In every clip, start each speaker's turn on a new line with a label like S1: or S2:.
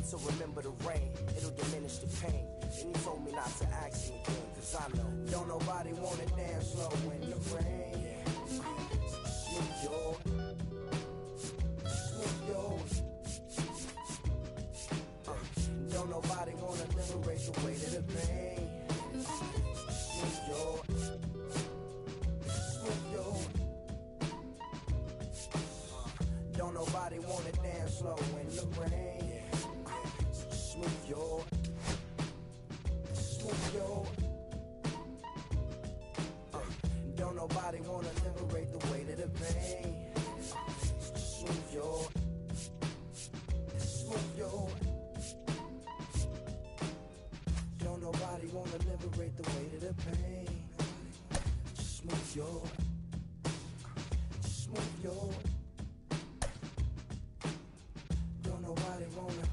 S1: so remember the rain, it'll diminish the pain. And he told me not to ask him again, cause I know don't nobody wanna dance slow in the rain. Smooth yo, smooth yo. Don't nobody wanna liberate the weight of the pain. Smooth yo, smooth yo. Don't nobody wanna dance slow in the rain. Smooth yo, smooth yo. Don't nobody wanna liberate the weight of the pain. Smooth yo, smooth yo. Don't nobody wanna liberate the weight of the pain. Smooth yo, smooth yo. Don't nobody wanna.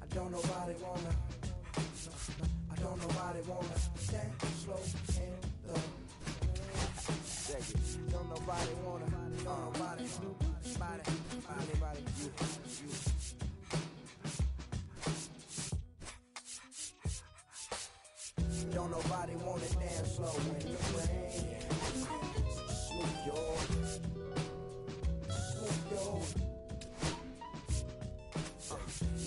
S1: I don't nobody wanna. I don't nobody wanna stand slow in the. Don't nobody wanna. Nobody. Anybody. You. Don't nobody wanna dance slow in the rain. Smooth yo, smooth yo.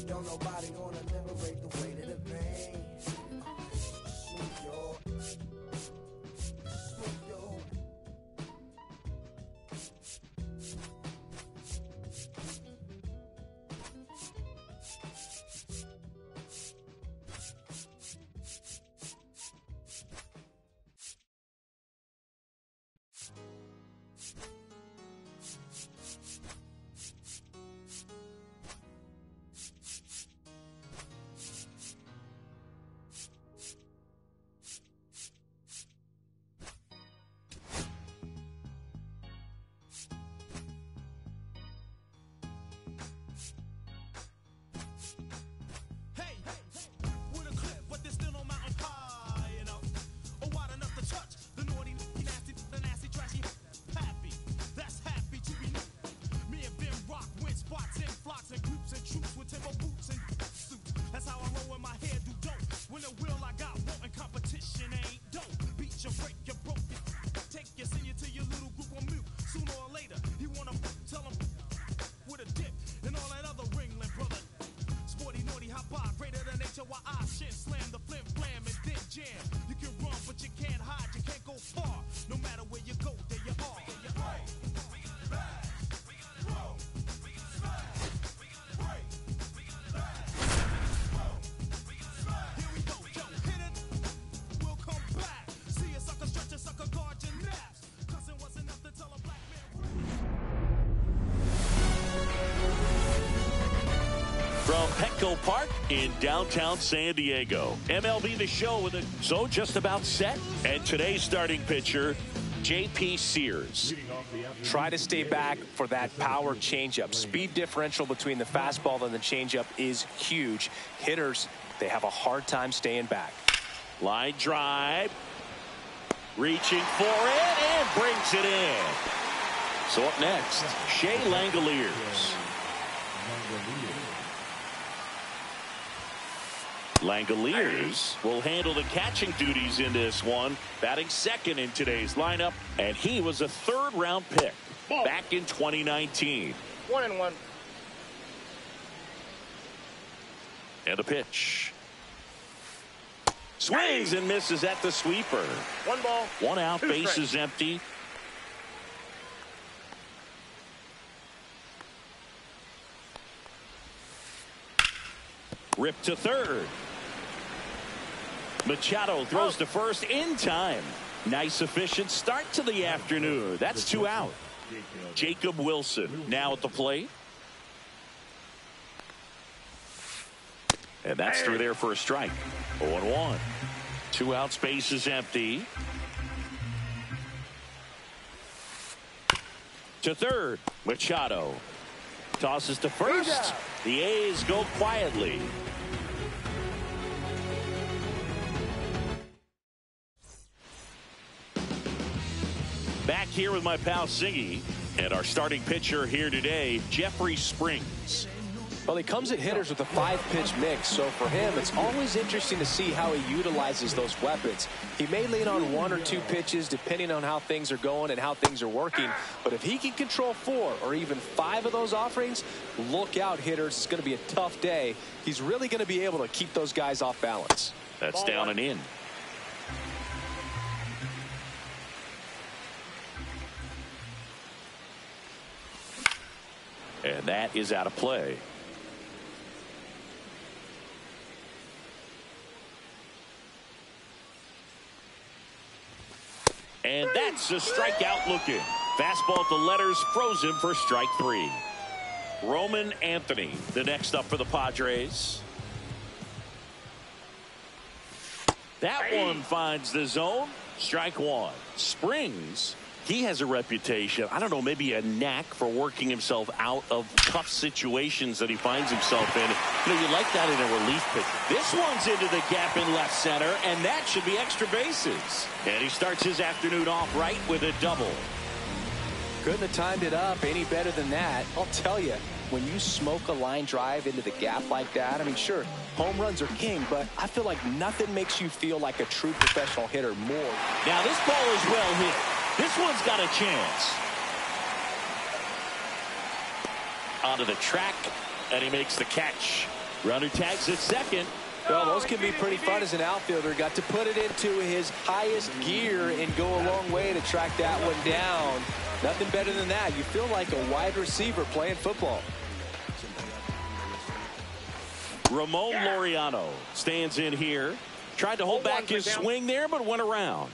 S1: Don't nobody wanna liberate the weight of the pain. Smooth yo, smooth yo.
S2: From Petco Park in downtown San Diego. MLB The Show with it. So just about set. And today's starting pitcher, J.P. Sears.
S3: Try to stay back for that power changeup. Speed differential between the fastball and the changeup is huge. Hitters, they have a hard time staying back.
S2: Line drive. Reaching for it and brings it in. So up next, Shea Langoliers. Langoliers will handle the catching duties in this one, batting second in today's lineup, and he was a third-round pick back in 2019.
S4: 1-1.
S2: And a pitch. Swings and misses at the sweeper.
S4: 1 ball.
S2: 1 out,
S4: 2
S2: bases
S4: strikes.
S2: empty. Rip to third. Machado throws to first in time. Nice efficient start to the afternoon. That's 2 out. Jacob Wilson now at the plate. And that's through there for a strike. 0-1. 2 outs, bases empty. To third, Machado tosses to first. The A's go quietly. Back here with my pal Siggy and our starting pitcher here today, Jeffrey Springs.
S3: Well, he comes at hitters with a 5-pitch mix, so for him, it's always interesting to see how he utilizes those weapons. He may lean on 1 or 2 pitches depending on how things are going and how things are working, but if he can control 4 or even 5 of those offerings, look out, hitters. It's going to be a tough day. He's really going to be able to keep those guys off balance.
S2: That's down and in. And that is out of play. And that's a strikeout looking. Fastball at the letters, frozen for strike 3. Roman Anthony, the next up for the Padres. That one finds the zone. Strike 1. Springs, he has a reputation, I don't know, maybe a knack for working himself out of tough situations that he finds himself in. You know, you like that in a relief pitch. This one's into the gap in left center, and that should be extra bases. And he starts his afternoon off right with a double.
S3: Couldn't have timed it up any better than that. I'll tell you, when you smoke a line drive into the gap like that, I mean, sure, home runs are king, but I feel like nothing makes you feel like a true professional hitter more.
S2: Now this ball is well hit. This one's got a chance. Onto the track, and he makes the catch. Runner tags at second.
S3: Well, those can be pretty fun as an outfielder. Got to put it into his highest gear and go a long way to track that one down. Nothing better than that. You feel like a wide receiver playing football.
S2: Ramon Laureano stands in here. Tried to hold back his swing there, but went around.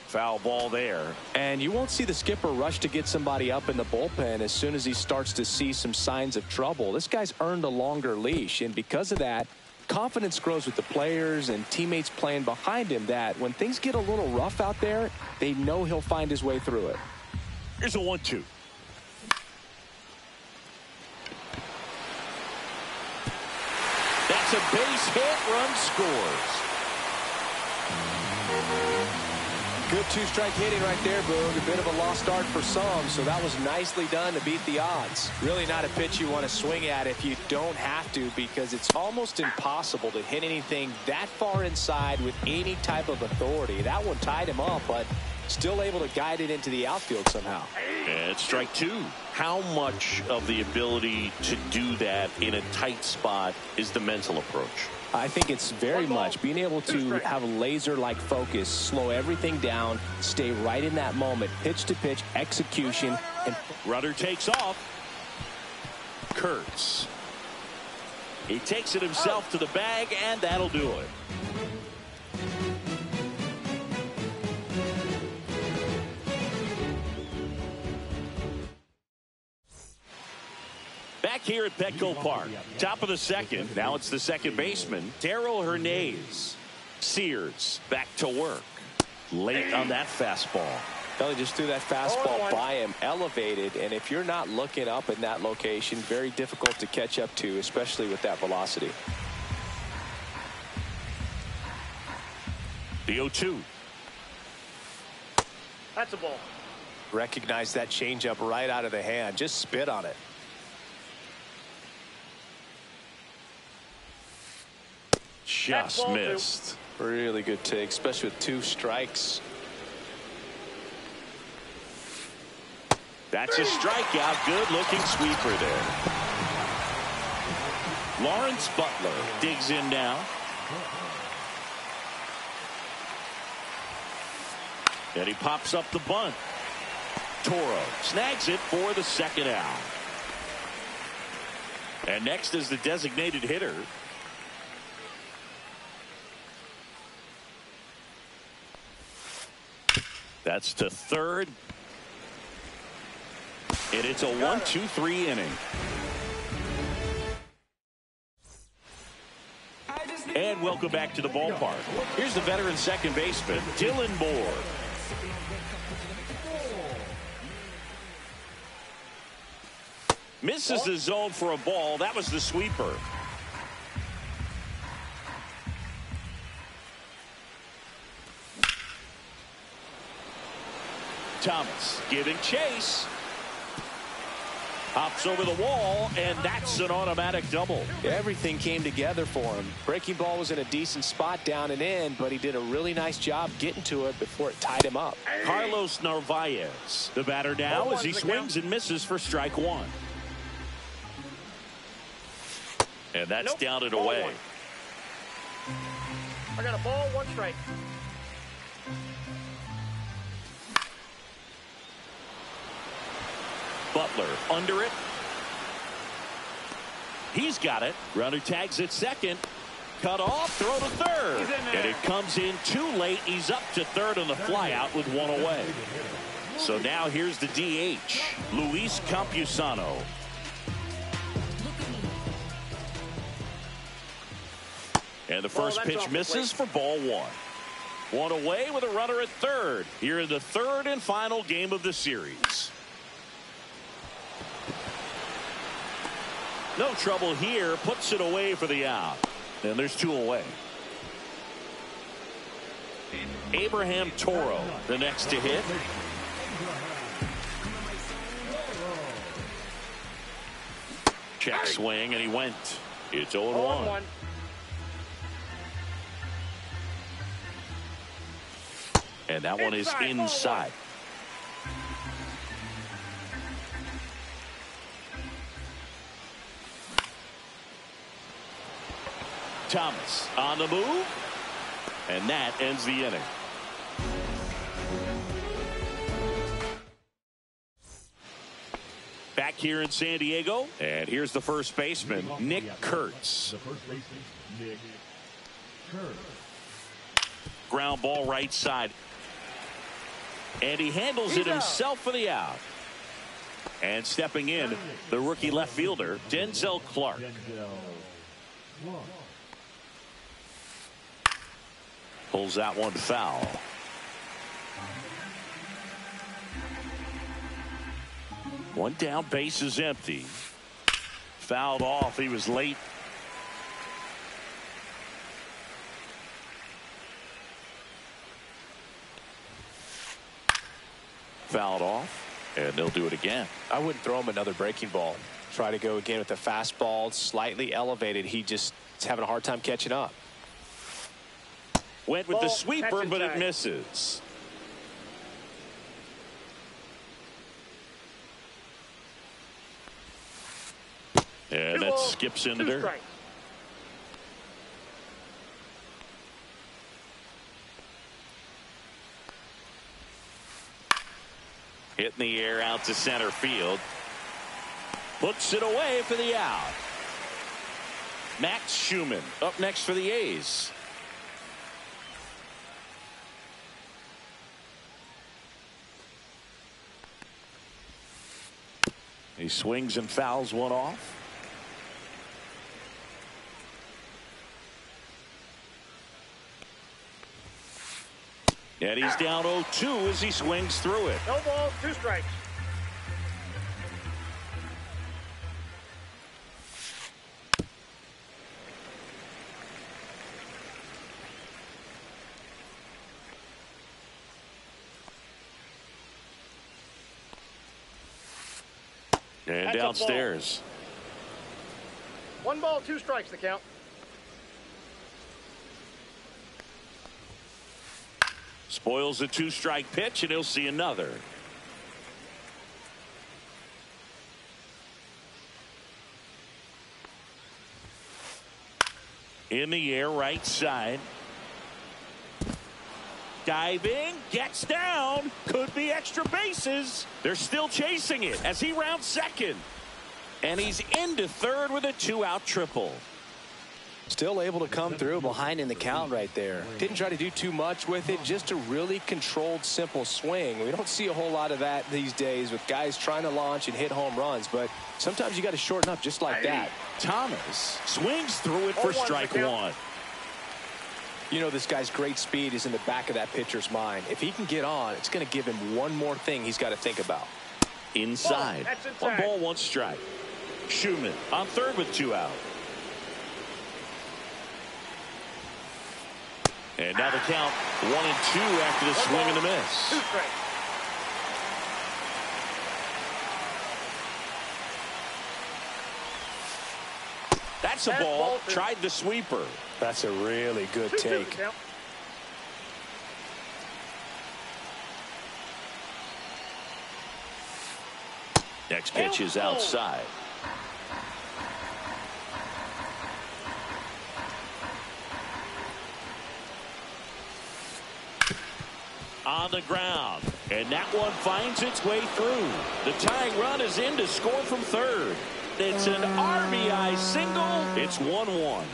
S2: Foul ball there.
S3: And you won't see the skipper rush to get somebody up in the bullpen as soon as he starts to see some signs of trouble. This guy's earned a longer leash, and because of that, confidence grows with the players and teammates playing behind him, that when things get a little rough out there, they know he'll find his way through it.
S2: Here's a 1-2. That's a base hit. Run scores.
S3: Good 2-strike hitting right there, Boog. A bit of a lost start for some, so that was nicely done to beat the odds. Really not a pitch you want to swing at if you don't have to, because it's almost impossible to hit anything that far inside with any type of authority. That one tied him up, but still able to guide it into the outfield somehow.
S2: And strike 2. How much of the ability to do that in a tight spot is the mental approach?
S3: I think it's very much being able to have a laser-like focus, slow everything down, stay right in that moment, pitch-to-pitch execution. And
S2: runner takes off. Kurtz. He takes it himself to the bag, and that'll do it. Back here at Petco Park, top of the second. Now it's the second baseman, Darryl Hernandez. Sears back to work. Late on that fastball.
S3: Kelly just threw that fastball by him, elevated, and if you're not looking up in that location, very difficult to catch up to, especially with that velocity.
S2: The 0-2.
S4: That's a ball.
S3: Recognize that changeup right out of the hand. Just spit on it.
S2: Just missed.
S3: Really good take, especially with 2 strikes.
S2: That's a strikeout. Good looking sweeper there. Lawrence Butler digs in now. And he pops up the bunt. Toro snags it for the second out. And next is the designated hitter. That's to third. And it's a 1-2-3 inning. And welcome back to the ballpark. Here's the veteran second baseman, Dylan Moore. Misses the zone for a ball. That was the sweeper. Thomas giving chase. Hops over the wall, and that's an automatic double.
S3: Everything came together for him. Breaking ball was in a decent spot down and in, but he did a really nice job getting to it before it tied him up.
S2: Carlos Narvaez, the batter now, as he swings and misses for strike one. And that's down and away.
S4: I got a ball, 1 strike.
S2: Butler under it. He's got it. Runner tags at second. Cut off, throw to third. And it comes in too late. He's up to third on the flyout with 1 away. So now here's the DH, Luis Campusano. And the first pitch misses for ball 1. 1 away with a runner at third. Here in the third and final game of the series. No trouble here. Puts it away for the out. And there's 2 away. Abraham Toro, the next to hit. Check swing, and he went. It's 0-1. And that one is inside. Thomas on the move, and that ends the inning. Back here in San Diego, and here's the first baseman, Nick Kurtz. Ground ball right side, and he handles it himself for the out. And stepping in, the rookie left fielder, Denzel Clark. Pulls that one foul. One down, base is empty. Fouled off. He was late. Fouled off, and they'll do it again.
S3: I wouldn't throw him another breaking ball. Try to go again with the fastball, slightly elevated. He just is having a hard time catching up.
S2: Went with the sweeper, but it misses. And that skips into there. Hit in the air out to center field. Puts it away for the out. Max Schumann up next for the A's. He swings and fouls one off. And he's down 0-2 as he swings through it.
S4: No ball, 2 strikes.
S2: And that's downstairs.
S4: 1 ball, 2 strikes the count.
S2: Spoils a 2-strike pitch, and he'll see another. In the air, right side. Diving, gets down, could be extra bases. They're still chasing it as he rounds second. And he's into third with a 2-out triple.
S3: Still able to come through behind in the count right there. Didn't try to do too much with it, just a really controlled, simple swing. We don't see a whole lot of that these days with guys trying to launch and hit home runs, but sometimes you got to shorten up just like that.
S2: Thomas swings through it for strike 1.
S3: You know, this guy's great speed is in the back of that pitcher's mind. If he can get on, it's going to give him one more thing he's got to think about.
S2: Inside. 1 ball, 1 strike. Schumann on third with 2 out. And now the count 1-2 after the swing and the miss. That's a ball. Tried the sweeper.
S3: That's a really good take.
S2: Next pitch is outside. On the ground, and that one finds its way through. The tying run is in to score from third. It's an RBI single. It's 1-1.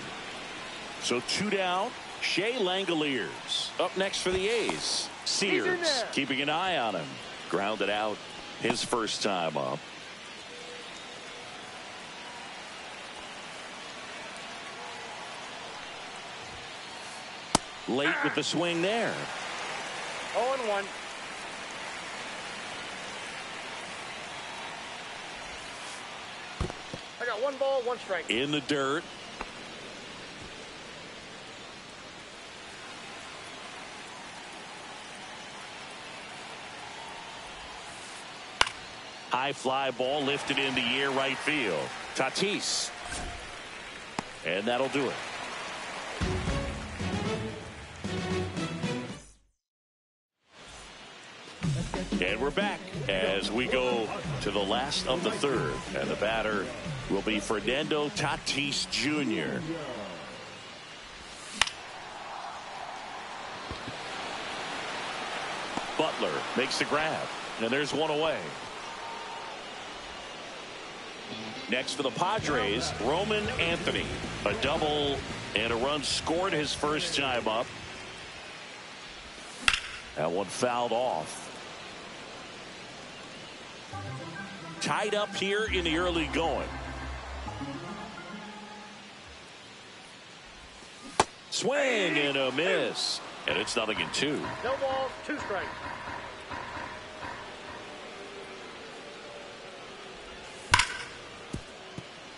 S2: So 2 down. Shea Langoliers up next for the A's. Sears keeping an eye on him. Grounded out his first time up. Late with the swing there.
S4: 0-1. I got 1 ball, 1 strike.
S2: In the dirt. High fly ball lifted in the air right field. Tatis. And that'll do it. And we're back as we go to the last of the third. And the batter will be Fernando Tatis Jr. Butler makes the grab. And there's one away. Next for the Padres, Roman Anthony. A double and a run scored his first time up. That one fouled off. Tied up here in the early going. Swing and a miss. And it's 0-2.
S4: No balls, 2 strikes.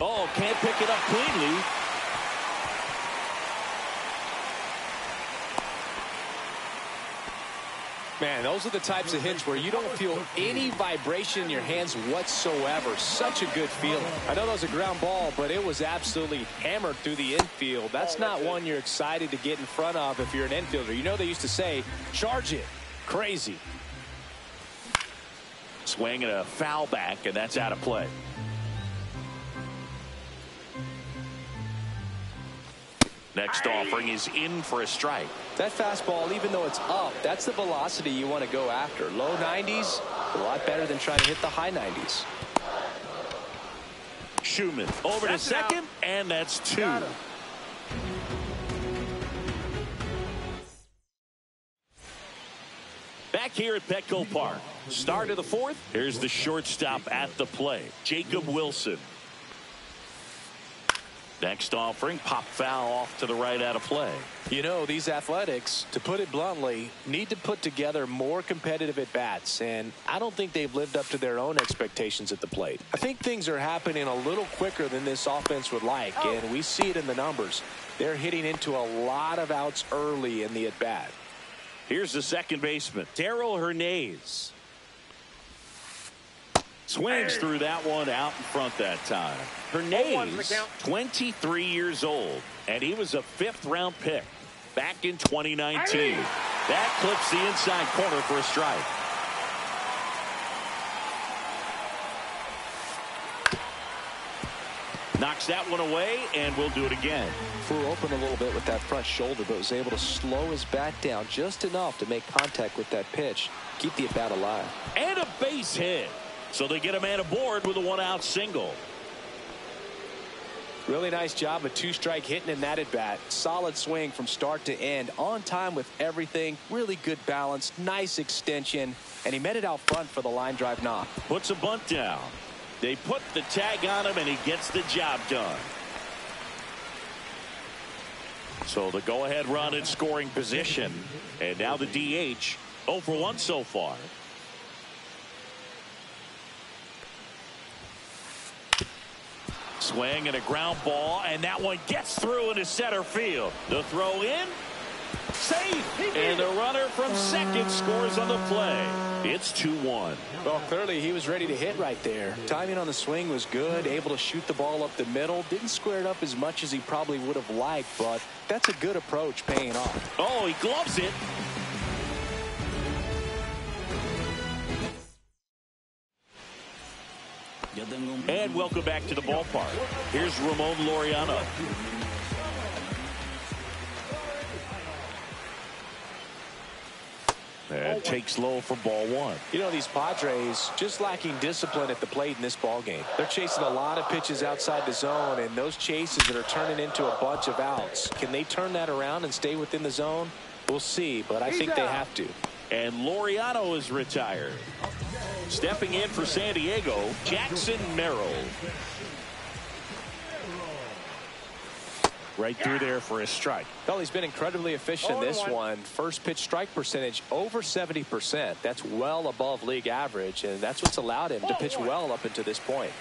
S2: Oh, can't pick it up cleanly.
S3: Man, those are the types of hits where you don't feel any vibration in your hands whatsoever. Such a good feeling. I know that was a ground ball, but it was absolutely hammered through the infield. That's not one you're excited to get in front of if you're an infielder. You know they used to say, charge it. Crazy.
S2: Swing and a foul back, and that's out of play. Next offering is in for a strike.
S3: That fastball, even though it's up, that's the velocity you want to go after. Low 90s, a lot better than trying to hit the high 90s.
S2: Schumann over to second, and that's 2. Back here at Petco Park. Start of the 4th. Here's the shortstop at the plate, Jacob Wilson. Next offering, pop foul off to the right, out of play.
S3: You know, these Athletics, to put it bluntly, need to put together more competitive at-bats, and I don't think they've lived up to their own expectations at the plate. I think things are happening a little quicker than this offense would like, and we see it in the numbers. They're hitting into a lot of outs early in the at-bat.
S2: Here's the second baseman, Darrell Hernandez. Swings through that one out in front that time. Hernandez, 23 years old, and he was a 5th-round pick back in 2019. That clips the inside corner for a strike. Knocks that one away, and we'll do it again.
S3: Flew open a little bit with that front shoulder, but was able to slow his bat down just enough to make contact with that pitch. Keep the at-bat alive.
S2: And a base hit. So they get a man aboard with a 1-out single.
S3: Really nice job of 2-strike hitting in that at-bat. Solid swing from start to end. On time with everything. Really good balance. Nice extension. And he met it out front for the line drive knock.
S2: Puts a bunt down. They put the tag on him, and he gets the job done. So the go-ahead run in scoring position. And now the DH. 0 for 1 so far. Swing and a ground ball, and that one gets through into center field. The throw in, safe, and the runner from second scores on the play. It's 2-1.
S3: Well, clearly he was ready to hit right there. Timing on the swing was good, able to shoot the ball up the middle. Didn't square it up as much as he probably would have liked, but that's a good approach paying off.
S2: Oh, he gloves it. And welcome back to the ballpark. Here's Ramon Laureano. And takes low for ball one.
S3: You know, these Padres just lacking discipline at the plate in this ball game. They're chasing a lot of pitches outside the zone, and those chases that are turning into a bunch of outs. Can they turn that around and stay within the zone? We'll see, but I think they have to.
S2: And Laureano is retired. Stepping in for San Diego, Jackson Merrill. Right through there for a strike.
S3: Well, he's been incredibly efficient in this one. First pitch strike percentage over 70%. That's well above league average, and that's what's allowed him to pitch well up until this point.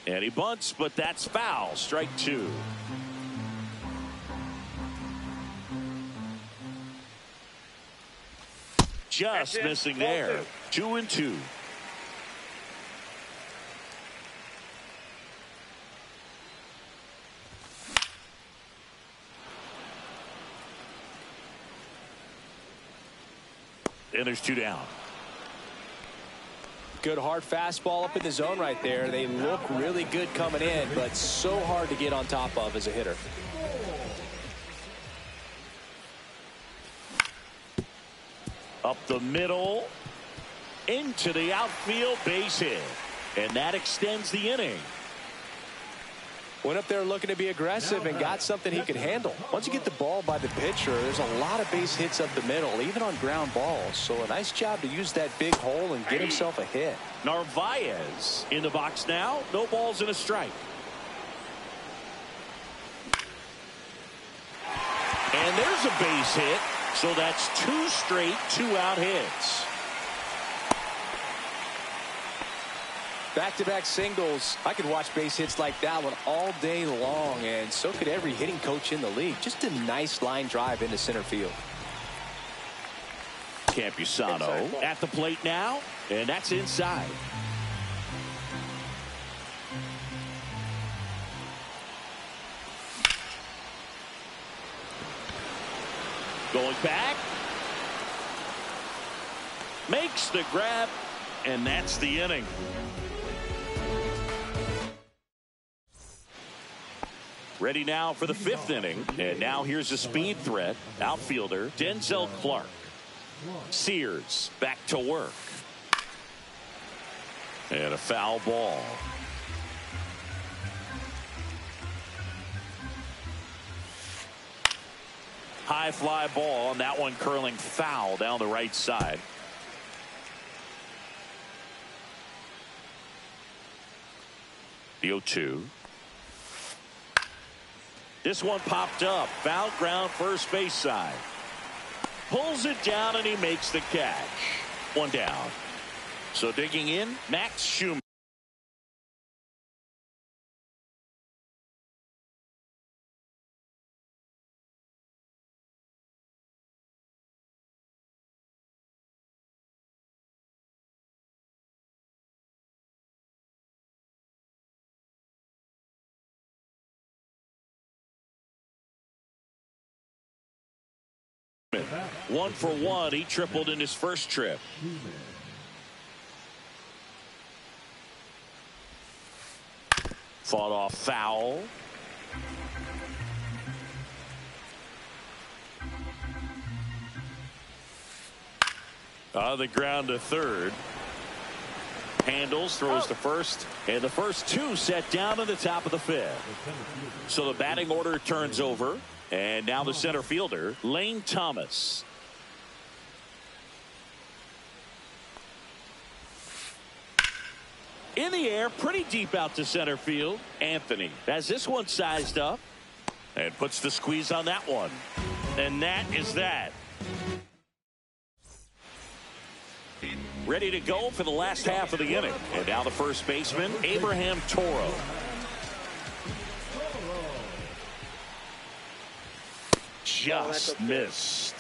S2: And he bunts, but that's foul. Strike two. Just missing there. 2-2. And there's two down.
S3: Good hard fastball up in the zone right there. They look really good coming in, but so hard to get on top of as a hitter.
S2: Up the middle, into the outfield, base hit. And that extends the inning.
S3: Went up there looking to be aggressive and got something he could handle. Once you get the ball by the pitcher, there's a lot of base hits up the middle, even on ground balls. So a nice job to use that big hole and get himself a hit.
S2: Narvaez in the box now. No balls and a strike. And there's a base hit. So that's two straight two-out hits.
S3: Back-to-back singles. I could watch base hits like that one all day long, and so could every hitting coach in the league. Just a nice line drive into center field.
S2: Campusano at the plate now, and that's inside. Going back. Makes the grab, and that's the inning. Ready now for the fifth inning. And now here's a speed threat. Outfielder Denzel Clark. Sears back to work. And a foul ball. High fly ball, and that one curling foul down the right side. The 0-2. This one popped up. Foul ground first base side. Pulls it down, and he makes the catch. One down. So digging in, Max Schumann. One for one. He tripled in his first trip. Fought off foul. The ground to third. Handles, throws to first, and the first two set down to the top of the fifth. So the batting order turns over, and now the center fielder, Lane Thomas. In the air, pretty deep out to center field. Anthony has this one sized up and puts the squeeze on that one. And that is that. Ready to go for the last half of the inning. And now the first baseman, Abraham Toro. just missed.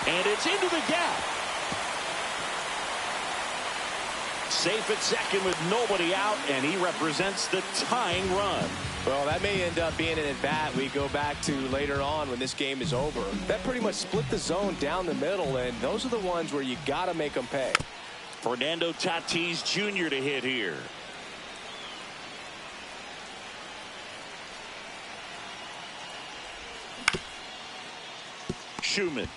S2: And it's into the gap. Safe at second with nobody out, and he represents the tying run.
S3: Well, that may end up being an at-bat we go back to later on when this game is over. That pretty much split the zone down the middle, and those are the ones where you got to make them pay.
S2: Fernando Tatis Jr. to hit here. Schumann.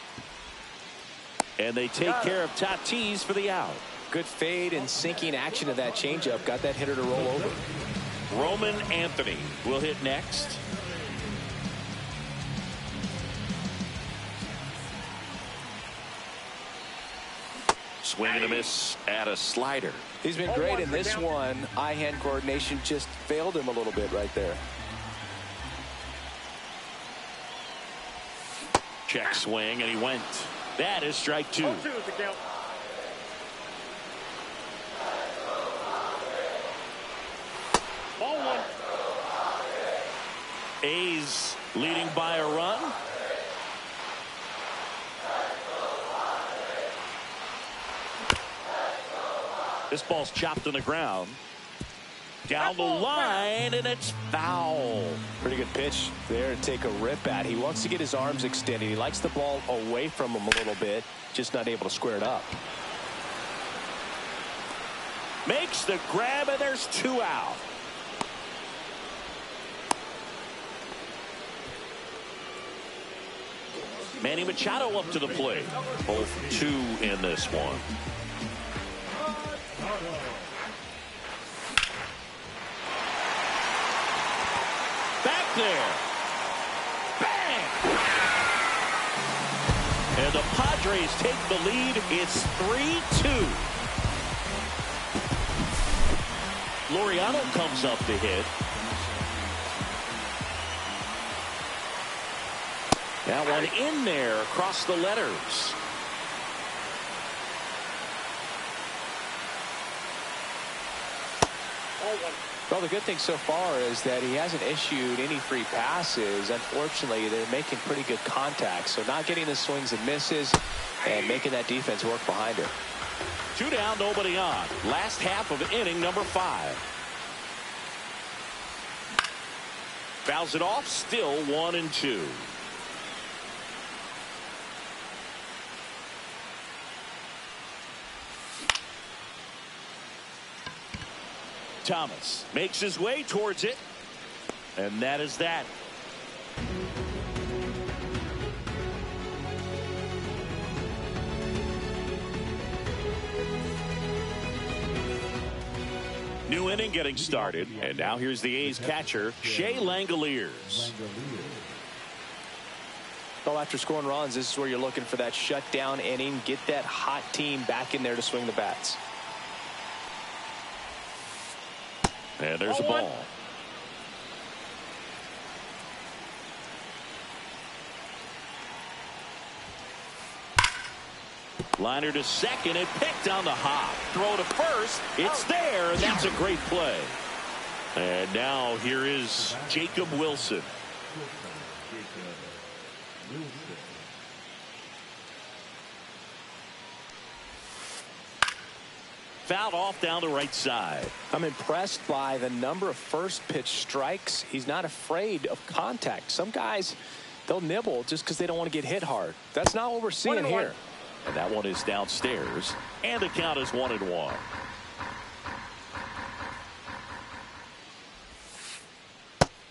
S2: And they take care of Tatis for the out.
S3: Good fade and sinking action of that changeup. Got that hitter to roll over.
S2: Roman Anthony will hit next. Swing and a miss at a slider.
S3: He's been great in this one. Eye-hand coordination just failed him a little bit right there.
S2: Check swing, and he went. That is strike two.
S4: 0-2 is the count. Ball one.
S2: A's leading by a run. This ball's chopped on the ground. Down the line, and it's foul.
S3: Pretty good pitch there to take a rip at. He wants to get his arms extended. He likes the ball away from him a little bit, just not able to square it up.
S2: Makes the grab, and there's two out. Manny Machado up to the plate. Both two in this one. Back there. Bang! And the Padres take the lead. It's 3-2. Laureano comes up to hit. That one in there across the letters.
S3: Well, the good thing so far is that he hasn't issued any free passes. Unfortunately, they're making pretty good contact. So not getting the swings and misses and making that defense work behind it.
S2: Two down, nobody on. Last half of inning number 5. Fouls it off, still 1-2. Thomas makes his way towards it, and that is that. New inning getting started, and now here's the A's catcher, Shea Langoliers.
S3: Well, after scoring runs, this is where you're looking for that shutdown inning. Get that hot team back in there to swing the bats.
S2: And there's a ball. Liner to second and picked on the hop. Throw to first. It's there, and that's a great play. And now here is Jacob Wilson. Fouled off down the right side.
S3: I'm impressed by the number of first pitch strikes. He's not afraid of contact. Some guys, they'll nibble just because they don't want to get hit hard. That's not what we're seeing here.
S2: And that one is downstairs. And the count is 1-1.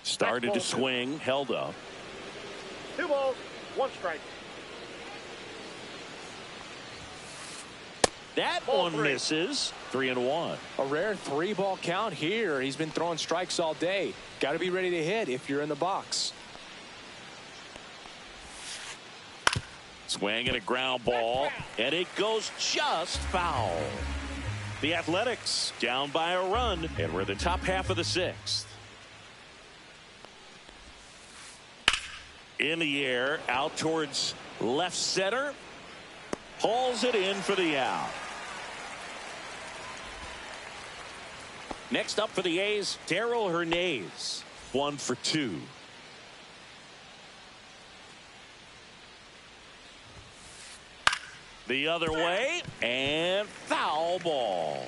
S2: Started to swing, held up.
S4: 2 balls, 1 strike.
S2: That one misses. 3-1.
S3: A rare 3-ball count here. He's been throwing strikes all day. Got to be ready to hit if you're in the box.
S2: Swing and a ground ball, and it goes just foul. The Athletics down by a run, and we're in the top half of the 6th. In the air, out towards left center. Hauls it in for the out. Next up for the A's, Darryl Hernandez. 1 for 2. The other way, and foul ball.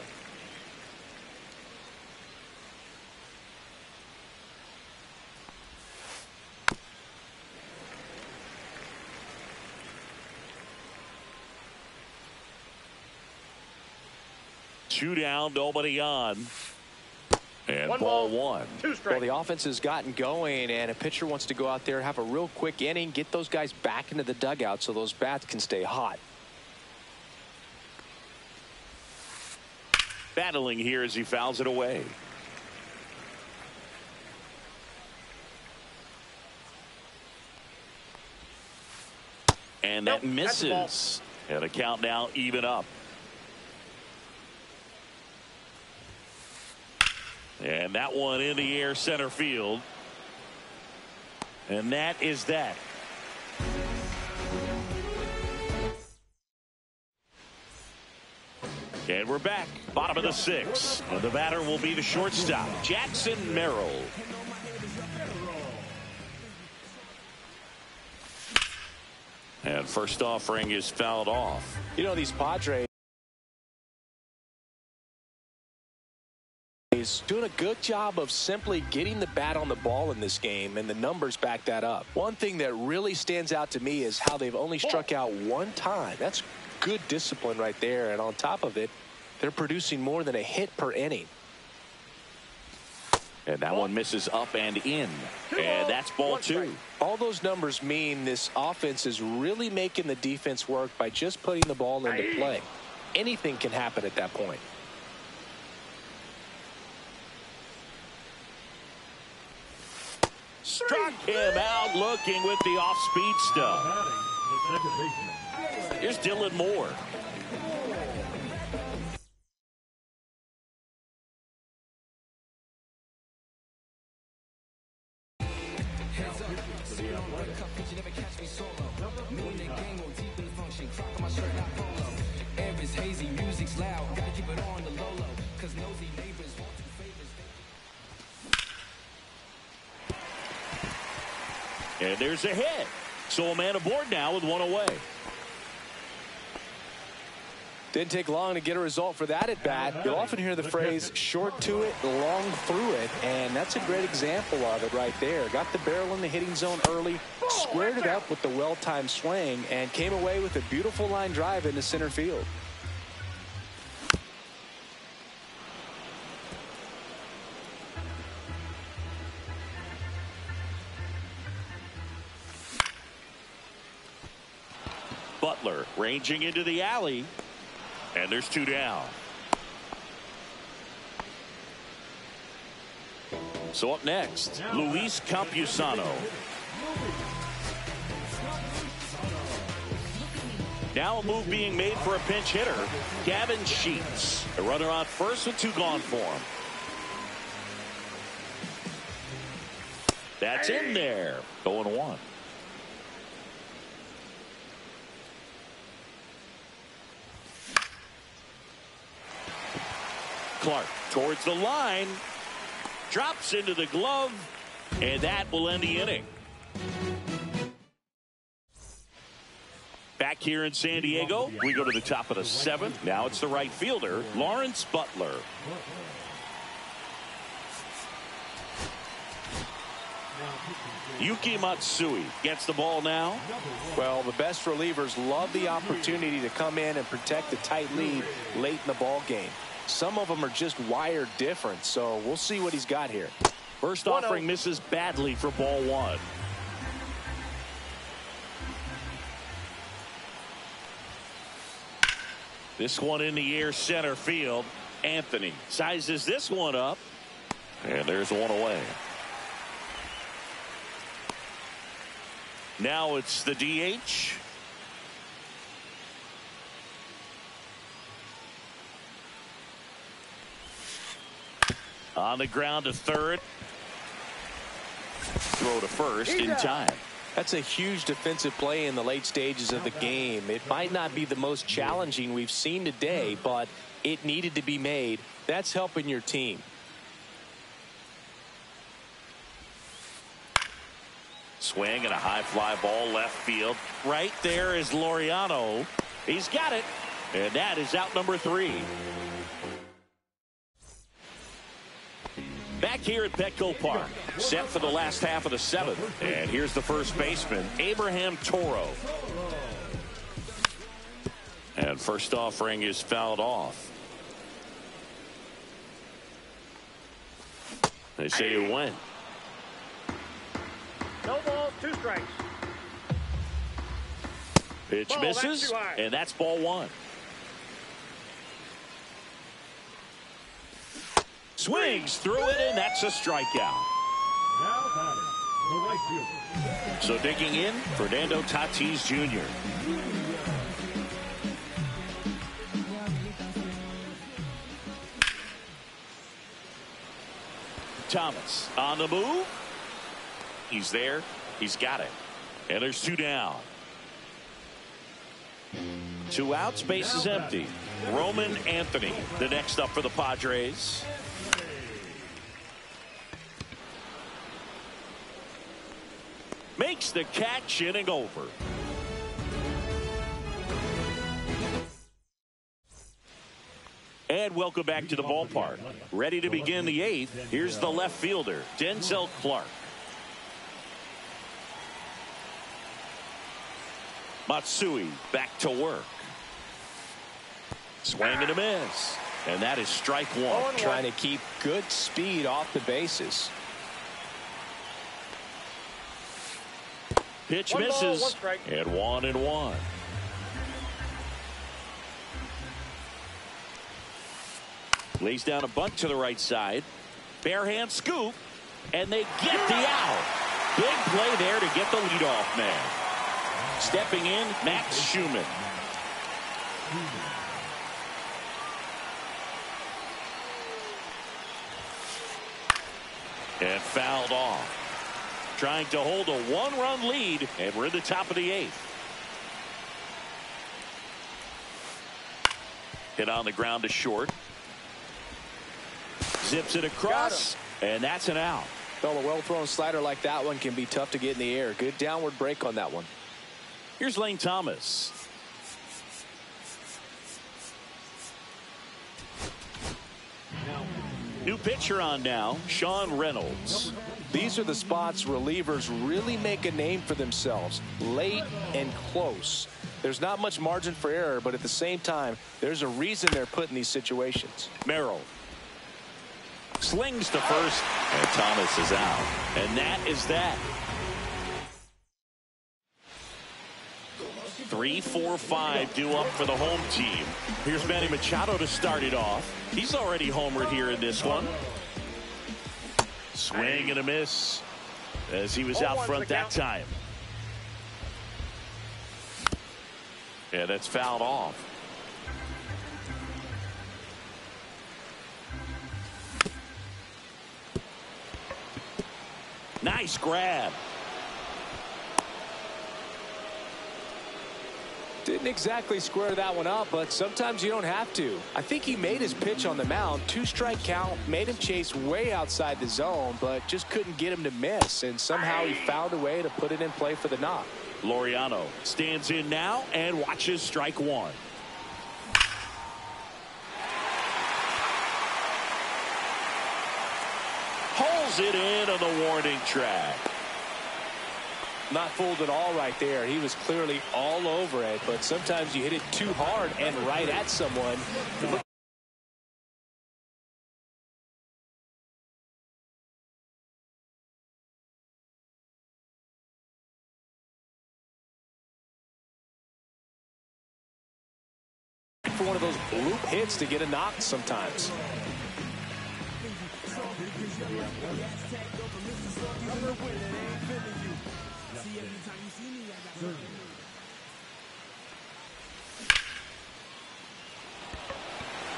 S2: Two down, nobody on. And ball one.
S3: Well, the offense has gotten going, and a pitcher wants to go out there, have a real quick inning, get those guys back into the dugout so those bats can stay hot.
S2: Battling here as he fouls it away. And that misses. And the count now even up. And that one in the air center field. And that is that. And we're back. Bottom of the 6th. And the batter will be the shortstop, Jackson Merrill. And first offering is fouled off.
S3: You know, these Padres is doing a good job of simply getting the bat on the ball in this game, and the numbers back that up. One thing that really stands out to me is how they've only struck out one time. That's good discipline right there, and on top of it, they're producing more than a hit per inning.
S2: And that one misses up and in. And that's ball 2.
S3: All those numbers mean this offense is really making the defense work by just putting the ball into play. Anything can happen at that point.
S2: Struck him out looking with the off-speed stuff. Here's Dylan Moore. And there's a hit. So a man aboard now with one away.
S3: Didn't take long to get a result for that at bat. You'll often hear the phrase short to it, long through it, and that's a great example of it right there. Got the barrel in the hitting zone early, squared it up with the well-timed swing, and came away with a beautiful line drive into center field.
S2: Butler ranging into the alley. And there's 2 down. So up next, Luis Campusano. Now a move being made for a pinch hitter, Gavin Sheets. A runner on first with 2 gone for him. That's in there. 0-1. Clark towards the line, drops into the glove, and that will end the inning. Back here in San Diego, we go to the top of the 7th. Now it's the right fielder, Lawrence Butler. Yuki Matsui gets the ball now.
S3: Well, the best relievers love the opportunity to come in and protect a tight lead late in the ball game. Some of them are just wired different, so we'll see what he's got here.
S2: First offering misses badly for ball 1. This one in the air center field. Anthony sizes this one up, and there's one away. Now it's the DH. On the ground to third. Throw to first in time.
S3: That's a huge defensive play in the late stages of the game. It might not be the most challenging we've seen today, but it needed to be made. That's helping your team.
S2: Swing and a high fly ball left field. Right there is Laureano. He's got it. And that is out number 3. Back here at Petco Park, set for the last half of the 7th. And here's the first baseman, Abraham Toro. And first offering is fouled off. They say it went.
S4: No balls, 2 strikes.
S2: Pitch
S4: Ball,
S2: misses, and that's ball 1. Swings through it, and that's a strikeout. So digging in, Fernando Tatis Jr. Thomas on the move. He's there. He's got it. And there's 2 down. 2 outs, base is empty. Roman Anthony, the next up for the Padres. Makes the catch, inning over. And welcome back to the ballpark. Ready to begin the 8th. Here's the left fielder, Denzel Clark. Matsui back to work. Swing and a miss. And that is strike 1.
S3: Trying to keep good speed off the bases.
S2: Pitch
S4: 1
S2: misses.
S4: ball, 1 strike.
S2: And 1-1. Lays down a bunt to the right side. Barehand scoop. And they get the out. Big play there to get the leadoff man. Stepping in, Max Schumann. And fouled off. Trying to hold a 1-run lead, and we're in the top of the 8th. Hit on the ground to short. Zips it across, and that's an out.
S3: Well, a well-thrown slider like that one can be tough to get in the air. Good downward break on that one.
S2: Here's Lane Thomas. New pitcher on now, Sean Reynolds.
S3: These are the spots relievers really make a name for themselves. Late and close. There's not much margin for error, but at the same time, there's a reason they're put in these situations.
S2: Merrill slings to first, and Thomas is out. And that is that. 3-4-5 due up for the home team. Here's Manny Machado to start it off. He's already homered here in this one. Swing and a miss as he was out front that time. Yeah, that's fouled off. Nice grab.
S3: Didn't exactly square that one up, but sometimes you don't have to. I think he made his pitch on the mound. 2-strike count, made him chase way outside the zone, but just couldn't get him to miss. And somehow he found a way to put it in play for the knock.
S2: Laureano stands in now and watches strike 1. Pulls it in on the warning track.
S3: Not fooled at all right there. He was clearly all over it, but sometimes you hit it too hard and right at someone. For one of those loop hits to get a knock sometimes.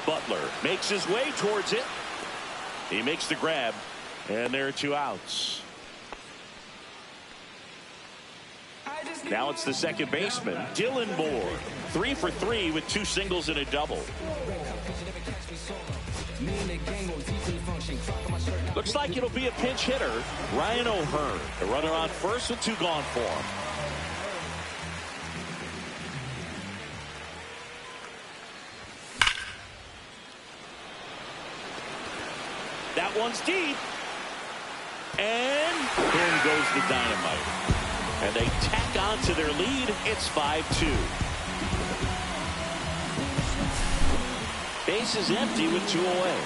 S2: Butler makes his way towards it. He makes the grab, and there are 2 outs. Now it's the second baseman, Dylan Moore. 3 for 3 with 2 singles and a double. Looks like it'll be a pinch hitter, Ryan O'Hearn. The runner on first with 2 gone for him. That one's deep. And boom goes the dynamite. And they tack on to their lead. It's 5-2. Base is empty with 2 away.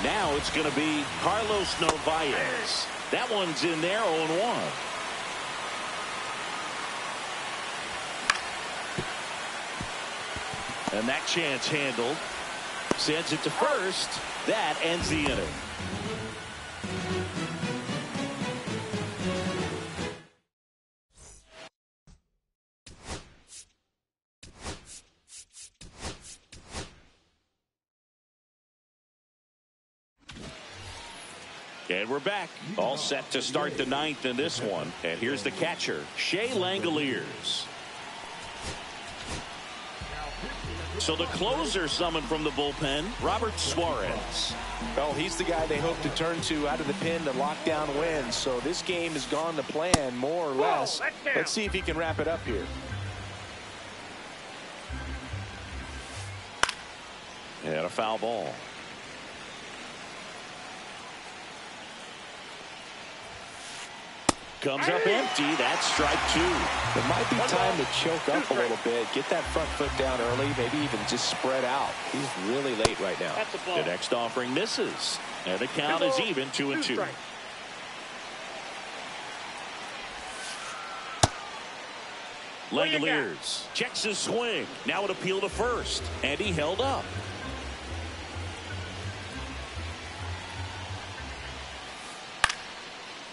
S2: Now it's going to be Carlos Narvaez. That one's in there, 0-1. And that chance handled. Sends it to first. That ends the inning. And we're back. All set to start the 9th in this one. And here's the catcher, Shea Langoliers. So the closer summoned from the bullpen, Robert Suarez.
S3: Well, he's the guy they hope to turn to out of the pen to lock down wins. So this game has gone to plan, more or less. Let's see if he can wrap it up here.
S2: And a foul ball. Comes up empty. That's strike 2.
S3: It might be time to choke up a little bit. Get that front foot down early. Maybe even just spread out. He's really late right now.
S2: The next offering misses. And the count is even 2-2. Langoliers checks his swing. Now an appeal to first. And he held up.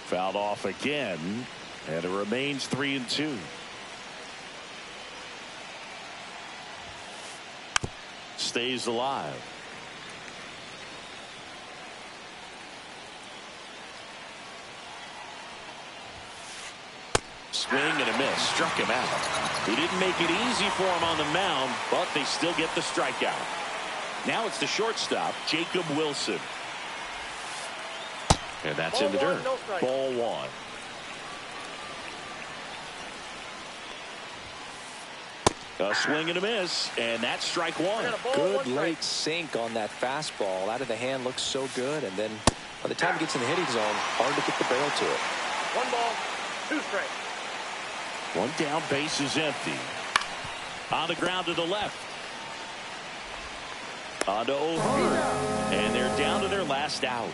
S2: Fouled off again, and it remains 3-2. Stays alive. Swing and a miss. Struck him out. He didn't make it easy for him on the mound, but they still get the strikeout. Now it's the shortstop, Jacob Wilson. And that's in the dirt. Ball 1. A swing and a miss, and that's strike 1.
S3: Good late sink on that fastball. Out of the hand looks so good, and then by the time it gets in the hitting zone, hard to get the barrel to it.
S4: 1 ball, 2 strikes.
S2: 1 down, base is empty. On the ground to the left. On to O'Hearn, and they're down to their last out.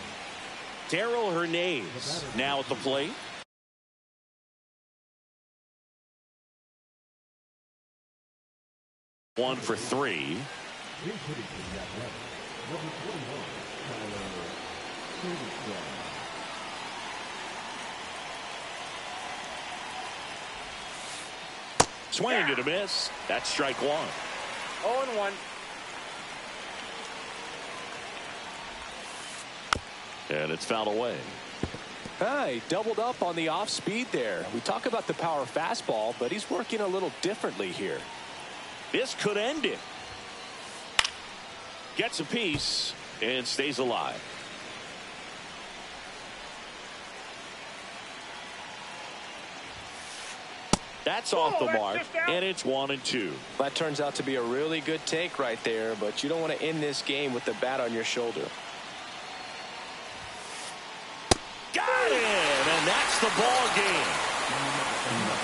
S2: Darryl Hernandez now at the plate. One for 3. Swing and a miss. That's strike 1.
S4: 0-1.
S2: And it's fouled away.
S3: He doubled up on the off speed there. We talk about the power fastball, but he's working a little differently here.
S2: This could end it. Gets a piece and stays alive. That's off the mark, and it's 1-2.
S3: That turns out to be a really good take right there, but you don't want to end this game with the bat on your shoulder.
S2: Got it, and that's the ball game.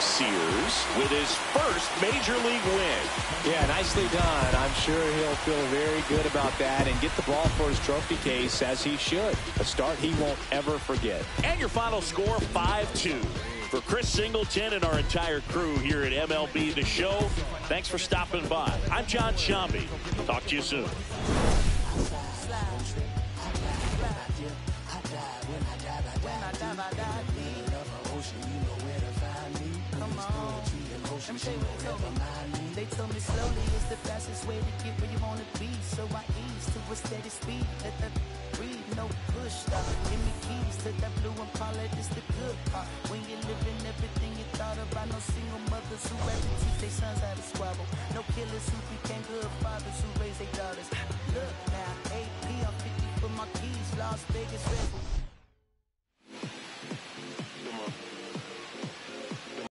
S2: Sears with his first major league win.
S3: Yeah, nicely done. I'm sure he'll feel very good about that and get the ball for his trophy case, as he should. A start he won't ever forget.
S2: And your final score, 5-2. For Chris Singleton and our entire crew here at MLB The Show, thanks for stopping by. I'm John Shambi. Talk to you soon.
S5: They told me slowly is the fastest way to get where you want to be. So I ease to a steady speed. Let that breathe, no push stop. Give me keys to that blue and call it is the good part. When you're living everything you thought about. No single mothers who had to teach their sons how to squabble. No killers who became good fathers who raised their daughters. Look now, AP, I'm 50 for my keys. Las Vegas Red Bull.